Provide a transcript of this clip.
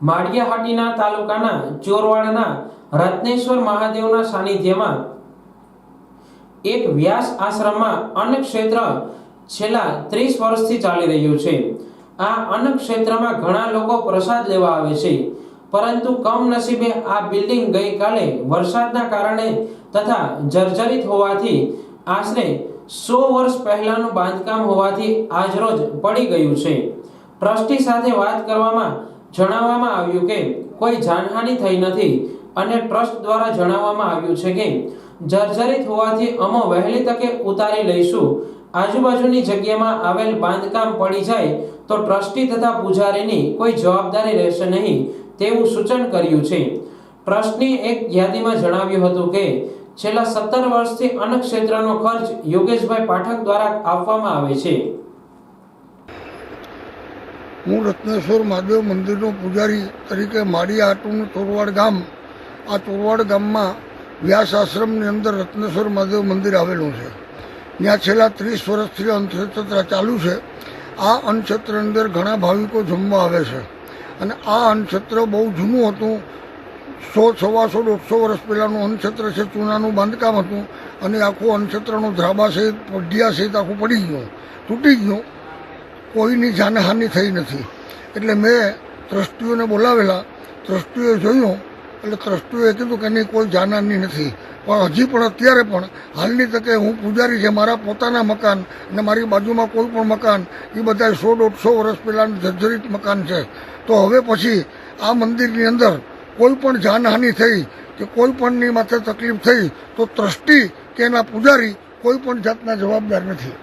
માળિયાહાટીના તાલુકાના ચોરવાડના રત્નેશ્વર મહાદેવના સાનિધ્યમાં એક વ્યાસ આશ્રમમાં અન્ન ક્ષેત્ર છેલ્લા 30 વર્ષથી ચાલી રહ્યું છે। આ અન્ન ક્ષેત્રમાં ઘણા લોકો પ્રસાદ લેવા આવે છે, પરંતુ કમનસીબે આ બિલ્ડિંગ ગઈકાલે વરસાદના કારણે તથા જર્જરિત હોવાથી આશરે 100 વર્ષ પહેલાનું બાંધકામ હોવાથી આજરોજ પડી ગયું છે। ટ્રસ્ટી સાથે વાત કરવામાં જણાવવામાં આવ્યું કે કોઈ જાનહાનિ થઈ નથી અને ટ્રસ્ટ દ્વારા જણાવવામાં આવ્યું છે કે જર્જરિત હોવાથી અમે વહેલી તકે ઉતારી લઈશું। આજુબાજુની જગ્યામાં આવેલ બાંધકામ પડી જાય તો ટ્રસ્ટી તથા પૂજારીની કોઈ જવાબદારી રહેશે નહીં તેવું સૂચન કર્યું છે। ટ્રસ્ટની એક યાદીમાં જણાવ્યું હતું કે છેલ્લા 17 વર્ષથી અન્ન ક્ષેત્રનો ખર્ચ યોગેશભાઈ પાઠક દ્વારા આપવામાં આવે છે। હું રત્નેશ્વર મહાદેવ મંદિરનો પૂજારી તરીકે માળિયાહાટીનું ચોરવાડ ગામ, આ ચોરવાડ ગામમાં વ્યાસ આશ્રમની અંદર રત્નેશ્વર મહાદેવ મંદિર આવેલું છે। ત્યાં છેલ્લા 30 વર્ષથી અન્નક્ષેત્ર ચાલુ છે। આ અન્નક્ષેત્રની અંદર ઘણા ભાવિકો જમવા આવે છે અને આ અન્નક્ષેત્ર બહુ જૂનું હતું। 100, 125, 150 વર્ષ પહેલાંનું અન્નક્ષેત્ર છે। ચૂનાનું બાંધકામ હતું અને આખું અન્નક્ષેત્રનું ધ્રાબા સહિત પઢિયા સહિત આખું પડી ગયું, તૂટી ગયું। કોઈની જાનહાનિ થઈ નથી। એટલે મેં ટ્રસ્ટીઓને બોલાવેલા, ટ્રસ્ટીઓએ જોયું એટલે ટ્રસ્ટીઓએ કીધું કે નહીં, કોઈ જાનહાનિ નથી। પણ હજી પણ અત્યારે પણ હાલની તકે હું પૂજારી છે, મારા પોતાના મકાન અને મારી બાજુમાં કોઈ પણ મકાન એ બધા 100-150 વર્ષ પહેલાંનું જર્જરિત મકાન છે। તો હવે પછી આ મંદિરની અંદર કોઈ પણ જાનહાનિ થઈ કે કોઈ પણની માથે તકલીફ થઈ તો ટ્રસ્ટી કે એના પૂજારી કોઈ પણ જાતના જવાબદાર નથી।